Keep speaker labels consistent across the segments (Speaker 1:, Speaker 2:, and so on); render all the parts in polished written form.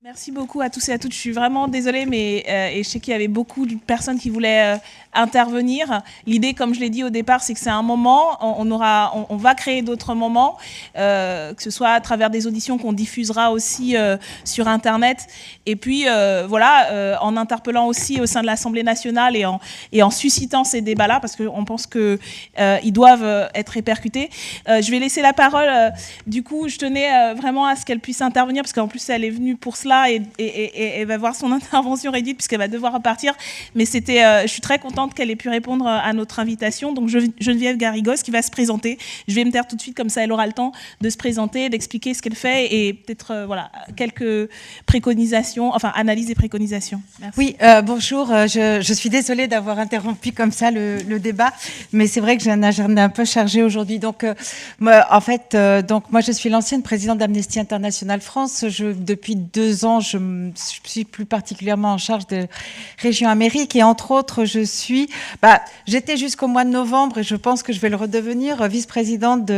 Speaker 1: Merci beaucoup à tous et à toutes. Je suis vraiment désolée, mais et je sais qu'il y avait beaucoup de personnes qui voulaient intervenir. L'idée, comme je l'ai dit au départ, c'est que c'est un moment. On va créer d'autres moments, que ce soit à travers des auditions qu'on diffusera aussi sur Internet. Et puis, en interpellant aussi au sein de l'Assemblée nationale et en suscitant ces débats-là, parce qu'on pense qu'ils doivent être répercutés. Je vais laisser la parole. Du coup, je tenais vraiment à ce qu'elle puisse intervenir, parce qu'en plus, elle est venue pour cela. Et va voir son intervention réduite puisqu'elle va devoir repartir. Mais je suis très contente qu'elle ait pu répondre à notre invitation. Donc Geneviève Garrigos qui va se présenter. Je vais me taire tout de suite, comme ça elle aura le temps de se présenter, d'expliquer ce qu'elle fait et peut-être quelques préconisations, enfin analyses et préconisations. Merci.
Speaker 2: Oui, bonjour. Je suis désolée d'avoir interrompu comme ça le débat, mais c'est vrai que j'ai un agenda un peu chargé aujourd'hui. Donc, moi, je suis l'ancienne présidente d'Amnesty International France. Depuis 2 ans, je suis plus particulièrement en charge de Région Amérique et entre autres, j'étais jusqu'au mois de novembre et je pense que je vais le redevenir vice-présidente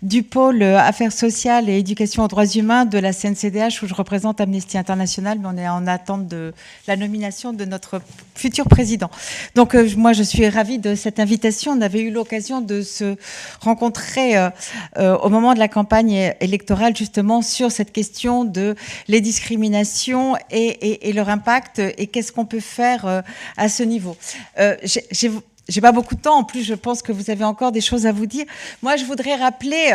Speaker 2: du pôle Affaires sociales et éducation aux droits humains de la CNCDH où je représente Amnesty International, mais on est en attente de la nomination de notre futur président. Donc moi, je suis ravie de cette invitation. On avait eu l'occasion de se rencontrer au moment de la campagne électorale justement sur cette question de les discriminations et leur impact et qu'est-ce qu'on peut faire à ce niveau. J'ai pas beaucoup de temps. En plus, je pense que vous avez encore des choses à vous dire. Moi, je voudrais rappeler,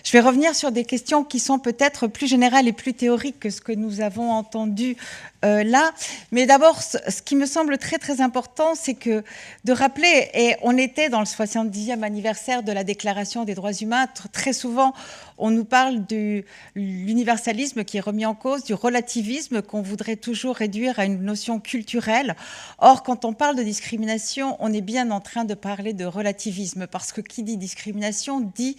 Speaker 2: je vais revenir sur des questions qui sont peut-être plus générales et plus théoriques que ce que nous avons entendu là. Mais d'abord, ce qui me semble très, très important, c'est que de rappeler, et on était dans le 70e anniversaire de la Déclaration des droits humains, très souvent, on nous parle de l'universalisme qui est remis en cause, du relativisme qu'on voudrait toujours réduire à une notion culturelle. Or, quand on parle de discrimination, on est bien en train de parler de relativisme, parce que qui dit discrimination dit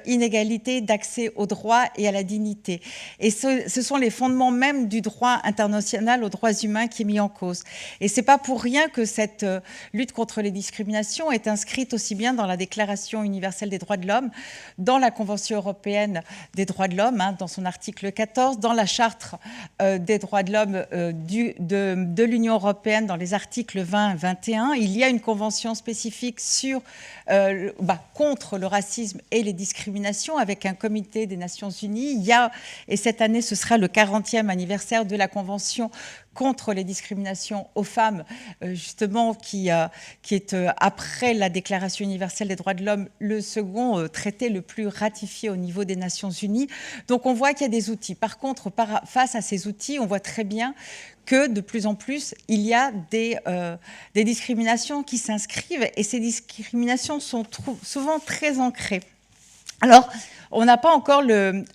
Speaker 2: inégalité d'accès aux droits et à la dignité. Et ce sont les fondements même du droit international aux droits humains qui est mis en cause. Et c'est pas pour rien que cette lutte contre les discriminations est inscrite aussi bien dans la Déclaration universelle des droits de l'homme, dans la Convention européenne des droits de l'homme, dans son article 14, dans la Charte des droits de l'homme de l'Union européenne, dans les articles 20 et 21. Il y a une convention spécifique contre le racisme et les discriminations avec un comité des Nations Unies. Et cette année, ce sera le 40e anniversaire de la Convention contre les discriminations aux femmes, justement, qui est, après la Déclaration universelle des droits de l'homme, le second traité le plus ratifié au niveau des Nations Unies. Donc, on voit qu'il y a des outils. Par contre, face à ces outils, on voit très bien que de plus en plus, il y a des discriminations qui s'inscrivent et ces discriminations sont souvent très ancrées. Alors, on n'a pas encore le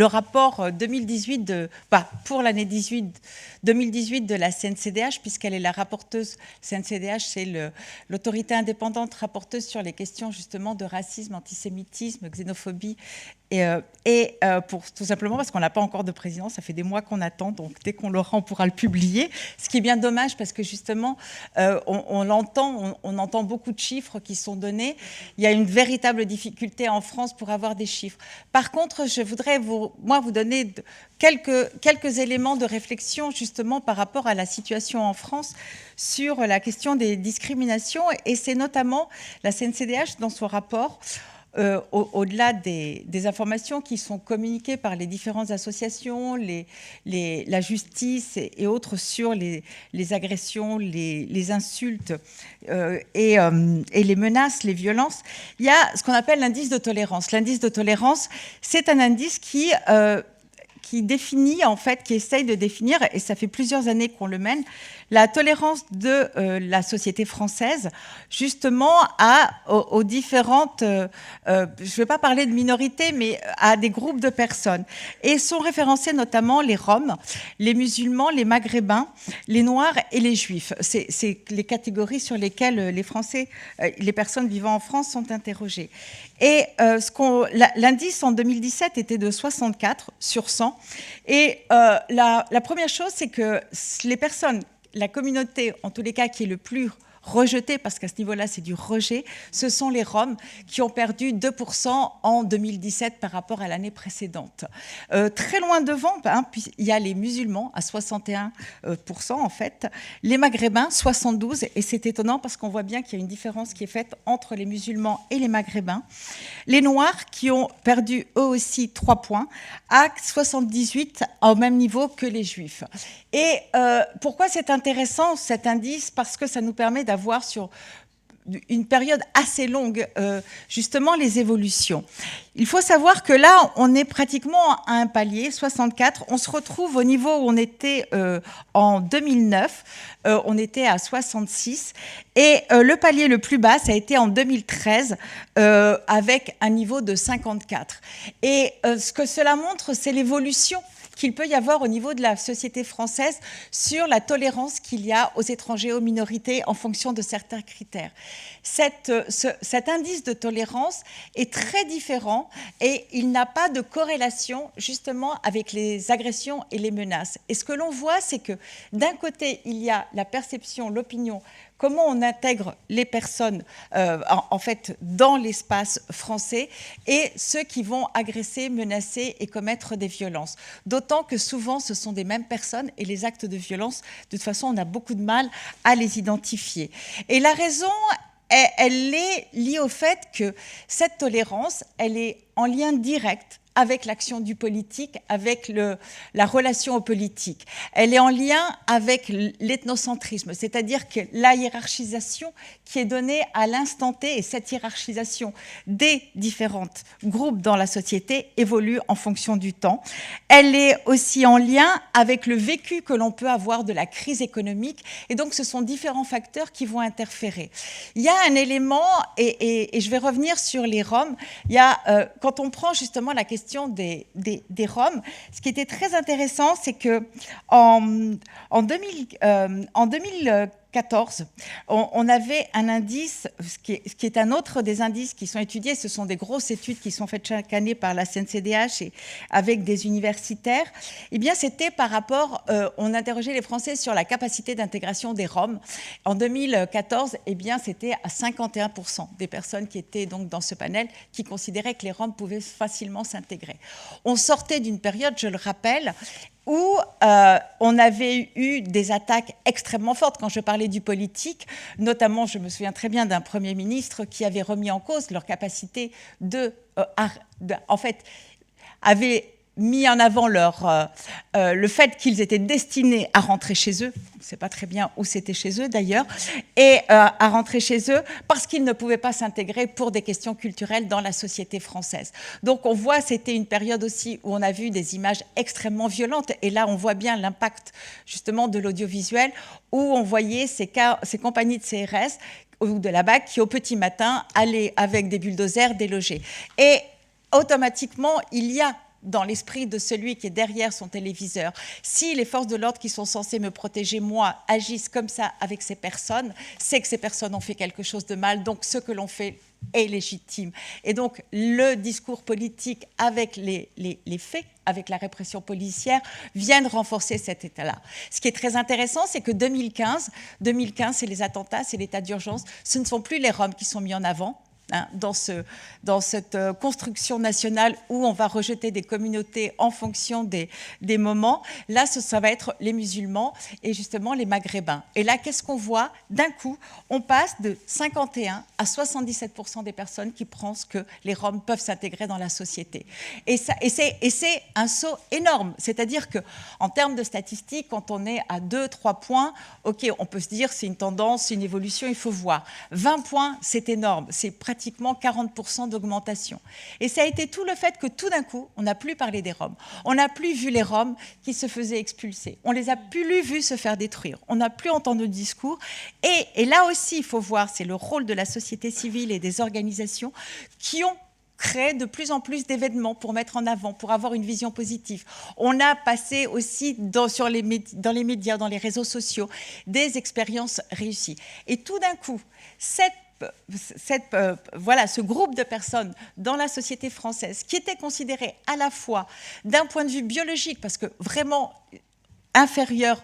Speaker 2: rapport 2018 pour l'année 2018 de la CNCDH, puisqu'elle est la rapporteuse. CNCDH, c'est l'autorité indépendante rapporteuse sur les questions justement de racisme, antisémitisme, xénophobie. Tout simplement parce qu'on n'a pas encore de président, ça fait des mois qu'on attend, donc dès qu'on l'aura, on pourra le publier. Ce qui est bien dommage parce que justement, on entend beaucoup de chiffres qui sont donnés. Il y a une véritable difficulté en France pour avoir des chiffres. Par contre, je voudrais vous donner quelques éléments de réflexion justement par rapport à la situation en France sur la question des discriminations. Et c'est notamment la CNCDH dans son rapport. Au-delà des informations qui sont communiquées par les différentes associations, la justice et autres sur les agressions, les insultes et les menaces, les violences, il y a ce qu'on appelle l'indice de tolérance. L'indice de tolérance, c'est un indice qui définit, en fait, qui essaye de définir, et ça fait plusieurs années qu'on le mène, la tolérance de la société française, justement, aux différentes, je ne vais pas parler de minorités, mais à des groupes de personnes. Et sont référencés notamment les Roms, les musulmans, les Maghrébins, les Noirs et les Juifs. C'est les catégories sur lesquelles les Français, les personnes vivant en France sont interrogées. Et l'indice en 2017 était de 64 sur 100. Et la première chose, c'est que les personnes, la communauté, en tous les cas, qui est le plus rejetés, parce qu'à ce niveau-là, c'est du rejet, ce sont les Roms qui ont perdu 2% en 2017 par rapport à l'année précédente. Très loin devant, puis il y a les musulmans à 61% en fait, les Maghrébins 72%, et c'est étonnant parce qu'on voit bien qu'il y a une différence qui est faite entre les musulmans et les Maghrébins. Les Noirs qui ont perdu eux aussi 3 points à 78, au même niveau que les Juifs. Et pourquoi c'est intéressant cet indice? Parce que ça nous permet d'avoir sur une période assez longue, justement, les évolutions. Il faut savoir que là, on est pratiquement à un palier, 64. On se retrouve au niveau où on était en 2009. On était à 66. Et le palier le plus bas, ça a été en 2013, avec un niveau de 54. Et ce que cela montre, c'est l'évolution qu'il peut y avoir au niveau de la société française sur la tolérance qu'il y a aux étrangers, aux minorités, en fonction de certains critères. Cet indice de tolérance est très différent et il n'a pas de corrélation justement avec les agressions et les menaces. Et ce que l'on voit, c'est que d'un côté, il y a la perception, l'opinion, comment on intègre les personnes en fait dans l'espace français et ceux qui vont agresser, menacer et commettre des violences. D'autant que souvent ce sont des mêmes personnes et les actes de violence, de toute façon on a beaucoup de mal à les identifier. Et la raison, elle est liée au fait que cette tolérance, elle est en lien direct avec l'action du politique, avec la relation au politique. Elle est en lien avec l'ethnocentrisme, c'est-à-dire que la hiérarchisation qui est donnée à l'instant T, et cette hiérarchisation des différents groupes dans la société évolue en fonction du temps. Elle est aussi en lien avec le vécu que l'on peut avoir de la crise économique, et donc ce sont différents facteurs qui vont interférer. Il y a un élément, et je vais revenir sur les Roms, il y a, quand on prend justement la question des Roms, ce qui était très intéressant, c'est que en 2014, on avait un indice, ce qui est un autre des indices qui sont étudiés, ce sont des grosses études qui sont faites chaque année par la CNCDH et avec des universitaires. Eh bien, c'était par rapport, on interrogeait les Français sur la capacité d'intégration des Roms. En 2014, eh bien, c'était à 51% des personnes qui étaient donc dans ce panel qui considéraient que les Roms pouvaient facilement s'intégrer. On sortait d'une période, je le rappelle, où on avait eu des attaques extrêmement fortes. Quand je parlais du politique, notamment, je me souviens très bien d'un Premier ministre qui avait remis en cause leur capacité en fait, avait mis en avant le fait qu'ils étaient destinés à rentrer chez eux, on ne sait pas très bien où c'était chez eux d'ailleurs, et à rentrer chez eux parce qu'ils ne pouvaient pas s'intégrer pour des questions culturelles dans la société française. Donc on voit, c'était une période aussi où on a vu des images extrêmement violentes, et là on voit bien l'impact justement de l'audiovisuel, où on voyait ces compagnies de CRS ou de la BAC qui au petit matin allaient avec des bulldozers déloger. Et automatiquement, il y a dans l'esprit de celui qui est derrière son téléviseur, si les forces de l'ordre qui sont censées me protéger, moi, agissent comme ça avec ces personnes, c'est que ces personnes ont fait quelque chose de mal, donc ce que l'on fait est légitime. Et donc, le discours politique avec les faits, avec la répression policière, viennent renforcer cet état-là. Ce qui est très intéressant, c'est que 2015, c'est les attentats, c'est l'état d'urgence, ce ne sont plus les Roms qui sont mis en avant, dans cette construction nationale où on va rejeter des communautés en fonction des moments. Là, ça va être les musulmans et justement les maghrébins. Et là, qu'est-ce qu'on voit? D'un coup, on passe de 51 à 77% des personnes qui pensent que les Roms peuvent s'intégrer dans la société. Et c'est un saut énorme. C'est-à-dire qu'en termes de statistiques, quand on est à 2-3 points, OK, on peut se dire c'est une tendance, c'est une évolution, il faut voir. 20 points, c'est énorme. C'est pratiquement 40% d'augmentation. Et ça a été tout le fait que tout d'un coup, on n'a plus parlé des Roms. On n'a plus vu les Roms qui se faisaient expulser. On les a plus vus se faire détruire. On n'a plus entendu de discours. Et là aussi, il faut voir, c'est le rôle de la société civile et des organisations qui ont créé de plus en plus d'événements pour mettre en avant, pour avoir une vision positive. On a passé aussi dans les médias, dans les réseaux sociaux, des expériences réussies. Et tout d'un coup, ce groupe de personnes dans la société française qui était considéré à la fois d'un point de vue biologique, parce que vraiment inférieur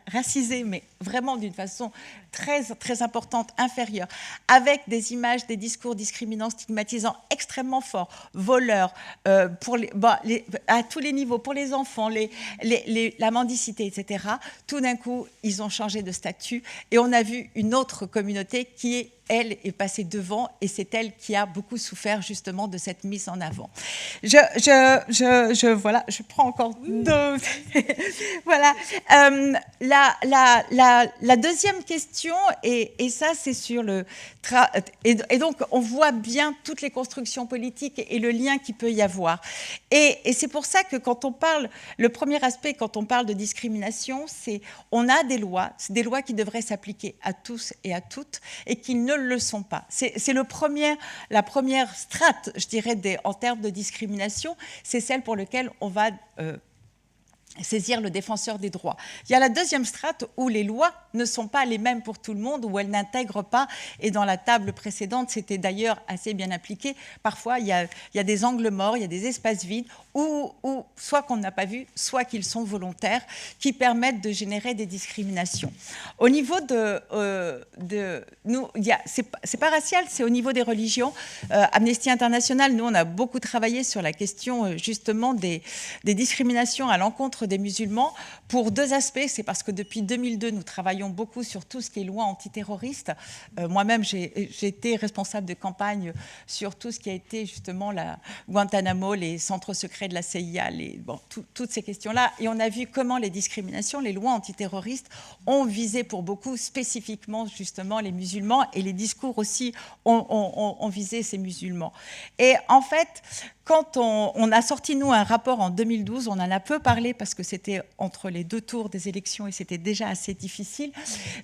Speaker 2: racisés, mais vraiment d'une façon très, très importante, inférieure, avec des images, des discours discriminants, stigmatisants extrêmement forts, voleurs, à tous les niveaux, pour les enfants, la mendicité, etc. Tout d'un coup, ils ont changé de statut et on a vu une autre communauté qui elle est passée devant et c'est elle qui a beaucoup souffert justement de cette mise en avant. Voilà, je prends encore deux. Voilà. La deuxième question, et ça c'est sur le... Et donc on voit bien toutes les constructions politiques et le lien qu'il peut y avoir. Et c'est pour ça que quand on parle, le premier aspect quand on parle de discrimination, c'est on a des lois, c'est des lois qui devraient s'appliquer à tous et à toutes et qui ne le sont pas. C'est la première strate, je dirais, en termes de discrimination, c'est celle pour laquelle on va saisir le défenseur des droits. Il y a la deuxième strate où les lois ne sont pas les mêmes pour tout le monde, où elles n'intègrent pas, et dans la table précédente, c'était d'ailleurs assez bien appliqué. Parfois, il y a des angles morts, il y a des espaces vides, où soit qu'on n'a pas vu, soit qu'ils sont volontaires, qui permettent de générer des discriminations. Au niveau c'est pas racial, c'est au niveau des religions. Amnesty International, nous, on a beaucoup travaillé sur la question justement des discriminations à l'encontre des musulmans pour deux aspects. C'est parce que depuis 2002, nous travaillons beaucoup sur tout ce qui est loi antiterroriste. Moi-même, j'ai été responsable de campagne sur tout ce qui a été justement la Guantanamo, les centres secrets de la CIA, toutes ces questions-là. Et on a vu comment les discriminations, les lois antiterroristes ont visé pour beaucoup spécifiquement justement les musulmans et les discours aussi ont visé ces musulmans. Et en fait, quand on a sorti, nous, un rapport en 2012, on en a peu parlé parce que c'était entre les deux tours des élections et c'était déjà assez difficile.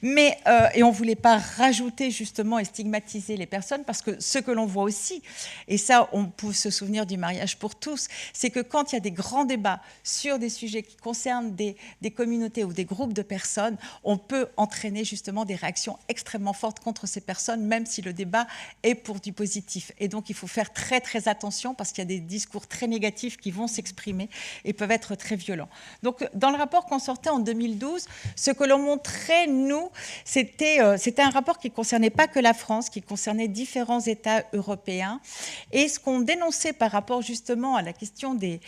Speaker 2: Et on ne voulait pas rajouter justement et stigmatiser les personnes parce que ce que l'on voit aussi, et ça, on peut se souvenir du mariage pour tous, c'est que quand il y a des grands débats sur des sujets qui concernent des communautés ou des groupes de personnes, on peut entraîner justement des réactions extrêmement fortes contre ces personnes, même si le débat est pour du positif. Et donc, il faut faire très, très attention parce qu'il y a des discours très négatifs qui vont s'exprimer et peuvent être très violents. Donc, dans le rapport qu'on sortait en 2012, ce que l'on montrait, nous, c'était un rapport qui ne concernait pas que la France, qui concernait différents États européens. Et ce qu'on dénonçait par rapport justement à la question des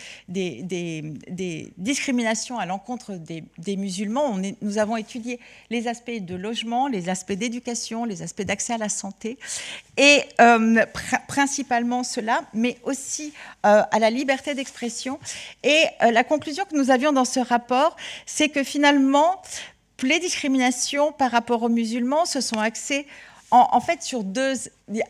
Speaker 2: discriminations à l'encontre des musulmans, nous avons étudié les aspects de logement, les aspects d'éducation, les aspects d'accès à la santé, et principalement cela, mais aussi à la liberté d'expression. Et la conclusion que nous avions dans ce rapport, c'est que finalement, les discriminations par rapport aux musulmans se sont axées en fait sur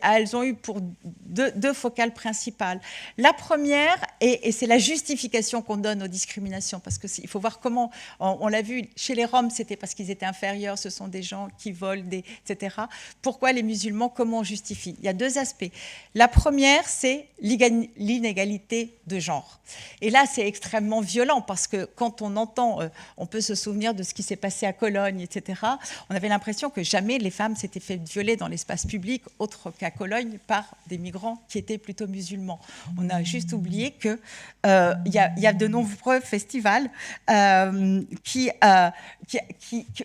Speaker 2: elles ont eu pour deux focales principales. La première, et c'est la justification qu'on donne aux discriminations, parce qu'il faut voir comment, on l'a vu, chez les Roms, c'était parce qu'ils étaient inférieurs, ce sont des gens qui volent, etc. Pourquoi les musulmans, comment on justifie? Il y a deux aspects. La première, c'est l'inégalité de genre. Et là, c'est extrêmement violent, parce que quand on entend, on peut se souvenir de ce qui s'est passé à Cologne, etc., on avait l'impression que jamais les femmes s'étaient fait violer dans l'espace public, autre qu'à Cologne, par des migrants qui étaient plutôt musulmans. On a juste oublié qu'il y a de nombreux festivals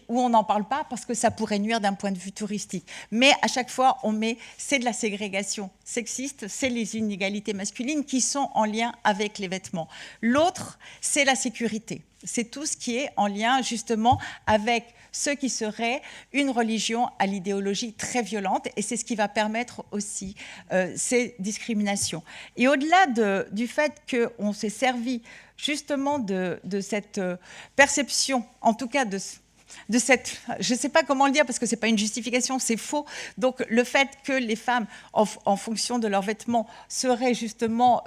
Speaker 2: où on n'en parle pas parce que ça pourrait nuire d'un point de vue touristique. Mais à chaque fois, c'est de la ségrégation sexiste, c'est les inégalités masculines qui sont en lien avec les vêtements. L'autre, c'est la sécurité. C'est tout ce qui est en lien justement avec ce qui serait une religion à l'idéologie très violente, et c'est ce qui va permettre aussi ces discriminations. Et au-delà du fait qu'on s'est servi justement de cette perception, en tout cas de cette, je ne sais pas comment le dire parce que ce n'est pas une justification, c'est faux. Donc le fait que les femmes, en fonction de leurs vêtements, seraient justement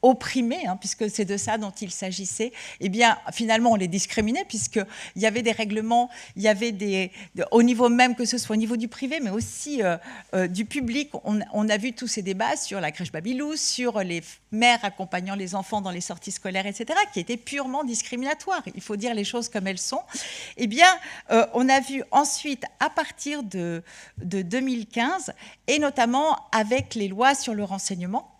Speaker 2: opprimées, puisque c'est de ça dont il s'agissait, eh bien finalement on les discriminait puisqu'il y avait des règlements, il y avait au niveau même, que ce soit au niveau du privé, mais aussi du public, on a vu tous ces débats sur la crèche Babylou, sur les mères accompagnant les enfants dans les sorties scolaires, etc., qui étaient purement discriminatoires. Il faut dire les choses comme elles sont. Eh bien, on a vu ensuite, à partir de 2015, et notamment avec les lois sur le renseignement,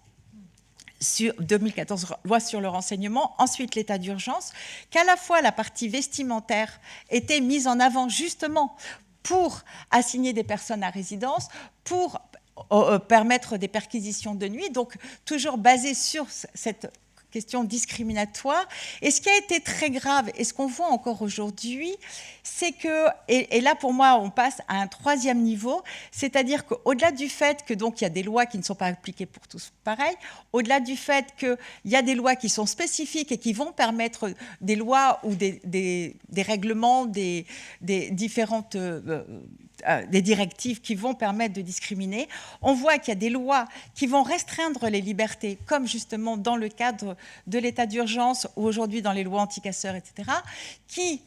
Speaker 2: sur 2014, loi sur le renseignement, ensuite l'état d'urgence, qu'à la fois la partie vestimentaire était mise en avant justement pour assigner des personnes à résidence, pour permettre des perquisitions de nuit, donc toujours basée sur cette question discriminatoire. Et ce qui a été très grave, et ce qu'on voit encore aujourd'hui, c'est que, et là pour moi on passe à un troisième niveau, c'est-à-dire qu'au-delà du fait que donc il y a des lois qui ne sont pas appliquées pour tous pareil, au-delà du fait qu'il y a des lois qui sont spécifiques et qui vont permettre des lois ou des règlements, des différentes des directives qui vont permettre de discriminer, on voit qu'il y a des lois qui vont restreindre les libertés, comme justement dans le cadre de l'état d'urgence ou aujourd'hui dans les lois anti-casseurs, etc., qui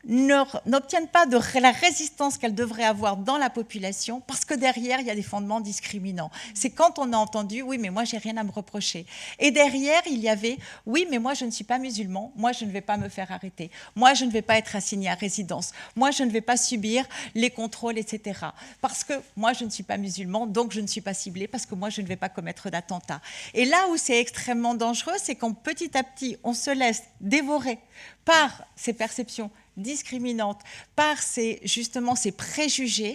Speaker 2: n'obtiennent pas de la résistance qu'elles devraient avoir dans la population parce que derrière, il y a des fondements discriminants. C'est quand on a entendu « oui, mais moi, j'ai rien à me reprocher ». Et derrière, il y avait « oui, mais moi, je ne suis pas musulman, moi, je ne vais pas me faire arrêter, moi, je ne vais pas être assigné à résidence, moi, je ne vais pas subir les contrôles, etc. Parce que moi, je ne suis pas musulman, donc je ne suis pas ciblé parce que moi, je ne vais pas commettre d'attentat ». Et là où c'est extrêmement dangereux, c'est quand petit à petit, on se laisse dévorer par ces perceptions discriminantes, par justement ces préjugés,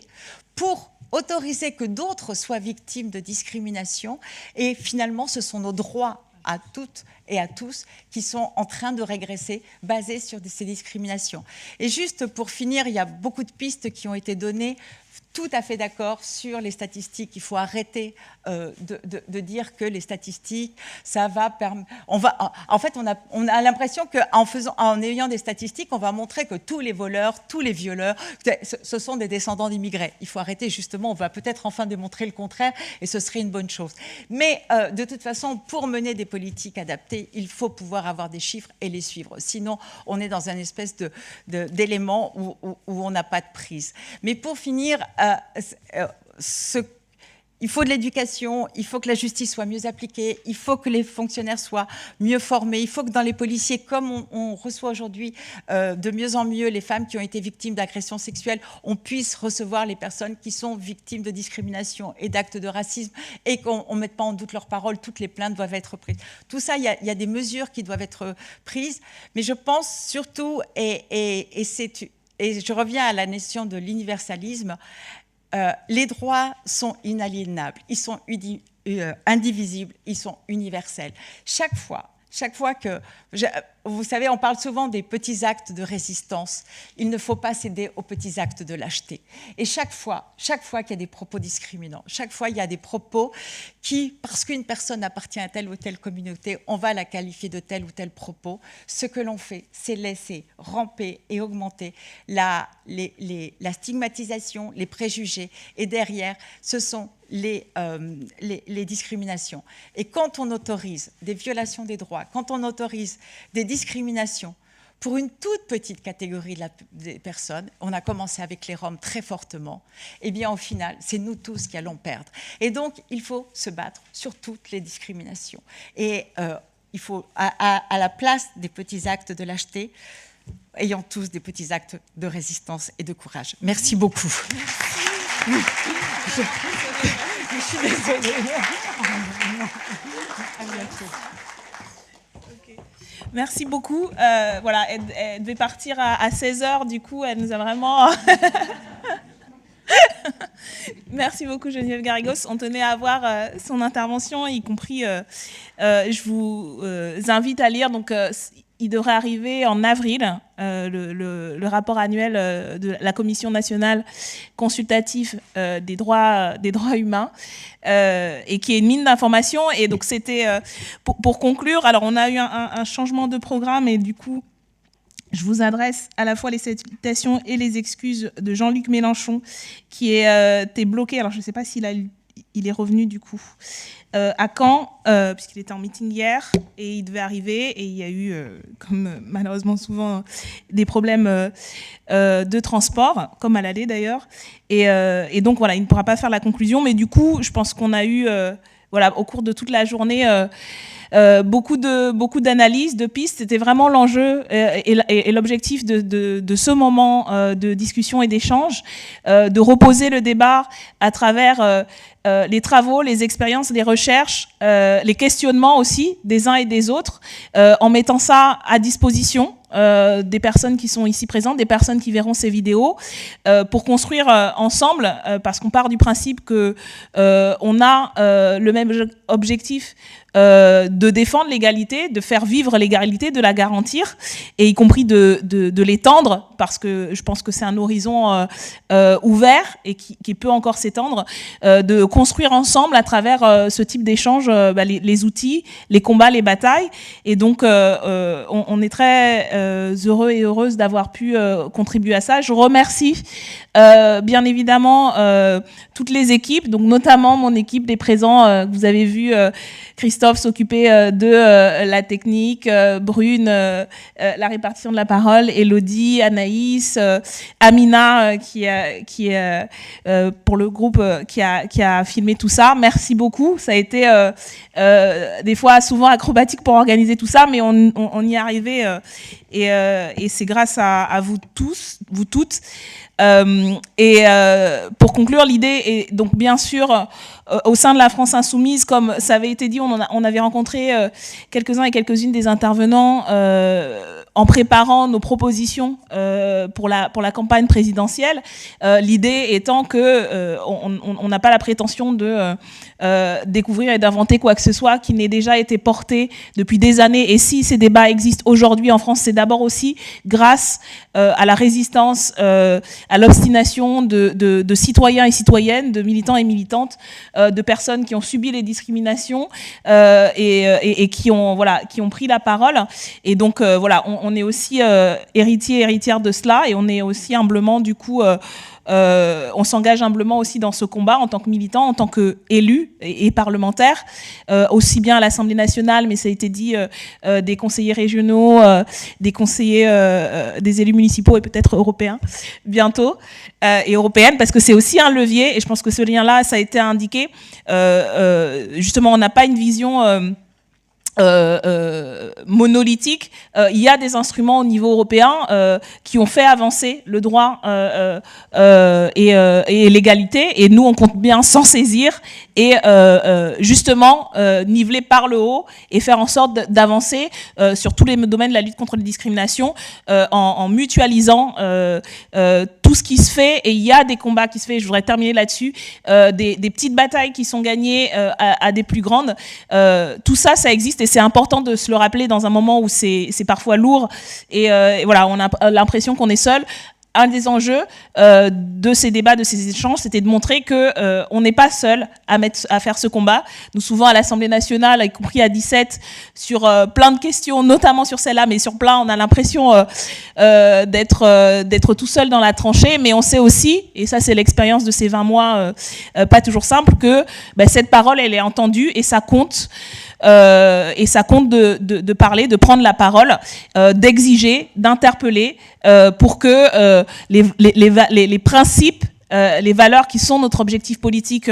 Speaker 2: pour autoriser que d'autres soient victimes de discrimination. Et finalement, ce sont nos droits à toutes et à tous qui sont en train de régresser, basés sur ces discriminations. Et juste pour finir, il y a beaucoup de pistes qui ont été données. Tout à fait d'accord sur les statistiques. Il faut arrêter de dire que les statistiques, ça va permettre... En fait, on a l'impression qu'en ayant des statistiques, on va montrer que tous les voleurs, tous les violeurs, ce sont des descendants d'immigrés. Il faut arrêter, justement, on va peut-être enfin démontrer le contraire, et ce serait une bonne chose. Mais de toute façon, pour mener des politiques adaptées, il faut pouvoir avoir des chiffres et les suivre. Sinon, on est dans une espèce d'élément où on n'a pas de prise. Mais pour finir... il faut de l'éducation, il faut que la justice soit mieux appliquée, il faut que les fonctionnaires soient mieux formés, il faut que dans les policiers, comme on reçoit aujourd'hui de mieux en mieux les femmes qui ont été victimes d'agressions sexuelles, on puisse recevoir les personnes qui sont victimes de discrimination et d'actes de racisme et qu'on ne mette pas en doute leurs paroles, toutes les plaintes doivent être prises. Tout ça, il y a des mesures qui doivent être prises, mais je pense surtout, et je reviens à la notion de l'universalisme, les droits sont inaliénables, ils sont indivisibles, ils sont universels. Chaque fois que... Vous savez, on parle souvent des petits actes de résistance. Il ne faut pas céder aux petits actes de lâcheté. Et chaque fois qu'il y a des propos discriminants, chaque fois il y a des propos qui, parce qu'une personne appartient à telle ou telle communauté, on va la qualifier de tel ou tel propos, ce que l'on fait, c'est laisser ramper et augmenter la stigmatisation, les préjugés. Et derrière, ce sont les discriminations. Et quand on autorise des violations des droits, quand on autorise des discriminations pour une toute petite catégorie des personnes, on a commencé avec les Roms très fortement, et bien au final, c'est nous tous qui allons perdre. Et donc, il faut se battre sur toutes les discriminations. Et il faut, à la place des petits actes de lâcheté, ayant tous des petits actes de résistance et de courage. Merci beaucoup. Merci. Je suis désolée.
Speaker 1: Merci beaucoup. Voilà, elle devait partir à 16h, du coup, elle nous a vraiment... Merci beaucoup, Geneviève Garrigos. On tenait à avoir son intervention, y compris, je vous invite à lire, donc il devrait arriver en avril, le rapport annuel de la Commission nationale consultative des droits humains, et qui est une mine d'informations. Et donc c'était, pour conclure, alors on a eu un changement de programme, et du coup, je vous adresse à la fois les salutations et les excuses de Jean-Luc Mélenchon, qui était bloqué, alors je ne sais pas s'il est revenu du coup, à Caen, puisqu'il était en meeting hier, et il devait arriver, et il y a eu, comme malheureusement souvent, des problèmes de transport, comme à l'aller d'ailleurs, et donc voilà, il ne pourra pas faire la conclusion, mais du coup, je pense qu'on a eu, voilà, au cours de toute la journée, beaucoup d'analyses, de pistes. C'était vraiment l'enjeu et l'objectif de ce moment de discussion et d'échange, de reposer le débat à travers les travaux, les expériences, les recherches, les questionnements aussi des uns et des autres, en mettant ça à disposition des personnes qui sont ici présentes, des personnes qui verront ces vidéos, pour construire ensemble, parce qu'on part du principe que on a le même objectif de défendre l'égalité, de faire vivre l'égalité, de la garantir, et y compris de l'étendre, parce que je pense que c'est un horizon ouvert et qui peut encore s'étendre, de construire ensemble à travers ce type d'échange les outils, les combats, les batailles. Et donc on est très heureux et heureuse d'avoir pu contribuer à ça. Je remercie bien évidemment toutes les équipes, donc notamment mon équipe des présents que vous avez vu, Christophe s'occuper de la technique, Brune la répartition de la parole, Elodie, Anaïs, Amina qui est pour le groupe qui a filmé tout ça. Merci beaucoup. Ça a été des fois souvent acrobatique pour organiser tout ça, mais on y est arrivé et c'est grâce à vous tous, vous toutes. Pour conclure, l'idée est donc bien sûr au sein de la France Insoumise, comme ça avait été dit, on avait rencontré quelques-uns et quelques-unes des intervenants en préparant nos propositions pour la campagne présidentielle. L'idée étant que on n'a pas la prétention de découvrir et d'inventer quoi que ce soit qui n'ait déjà été porté depuis des années. Et si ces débats existent aujourd'hui en France, c'est d'abord aussi grâce à la résistance, à l'obstination de citoyens et citoyennes, de militants et militantes, de personnes qui ont subi les discriminations et qui ont pris la parole. Et donc voilà, on est aussi héritier et héritière de cela, et on est aussi humblement du coup on s'engage humblement aussi dans ce combat en tant que militant, en tant qu'élu et parlementaire, aussi bien à l'Assemblée nationale, mais ça a été dit, des conseillers régionaux, des conseillers, des élus municipaux et peut-être européens bientôt, et européennes, parce que c'est aussi un levier, et je pense que ce lien-là, ça a été indiqué. Justement, on n'a pas une vision monolithique. Il y a des instruments au niveau européen qui ont fait avancer le droit et l'égalité, et nous on compte bien s'en saisir et justement niveler par le haut et faire en sorte d'avancer sur tous les domaines de la lutte contre les discriminations, en mutualisant tout ce qui se fait. Et il y a des combats qui se font, je voudrais terminer là-dessus, des petites batailles qui sont gagnées à des plus grandes. Tout ça, ça existe, et c'est important de se le rappeler dans un moment où c'est parfois lourd, et voilà, on a l'impression qu'on est seul. Un des enjeux de ces débats, de ces échanges, c'était de montrer que on n'est pas seul à faire ce combat. Nous, souvent à l'Assemblée nationale, y compris à 17, sur plein de questions, notamment sur celle-là, mais sur plein, on a l'impression d'être tout seul dans la tranchée. Mais on sait aussi, et ça c'est l'expérience de ces 20 mois, pas toujours simple, que cette parole, elle est entendue, et ça compte. Et ça compte de parler, de prendre la parole, d'exiger, d'interpeller, pour que les principes, les valeurs qui sont notre objectif politique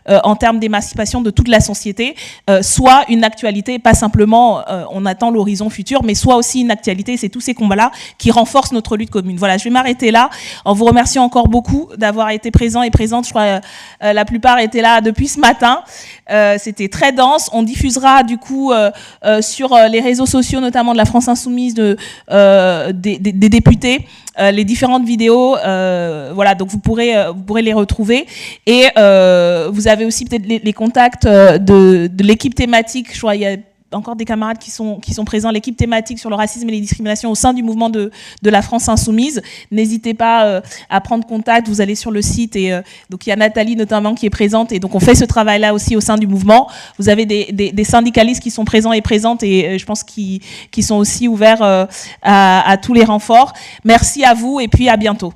Speaker 1: en termes d'émancipation de toute la société, soient une actualité, pas simplement on attend l'horizon futur, mais soit aussi une actualité. C'est tous ces combats-là qui renforcent notre lutte commune. Voilà, je vais m'arrêter là en vous remerciant encore beaucoup d'avoir été présents et présentes. Je crois la plupart étaient là depuis ce matin. C'était très dense. On diffusera du coup sur les réseaux sociaux, notamment de la France Insoumise, des députés, les différentes vidéos. Voilà, donc vous pourrez les retrouver. Et vous avez aussi peut-être les contacts de l'équipe thématique. Je crois qu'il y a encore des camarades qui sont présents, l'équipe thématique sur le racisme et les discriminations au sein du mouvement de la France Insoumise. N'hésitez pas à prendre contact, vous allez sur le site, et donc il y a Nathalie notamment qui est présente, et donc on fait ce travail-là aussi au sein du mouvement. Vous avez des syndicalistes qui sont présents et présentes, et je pense qu'ils sont aussi ouverts à tous les renforts. Merci à vous, et puis à bientôt.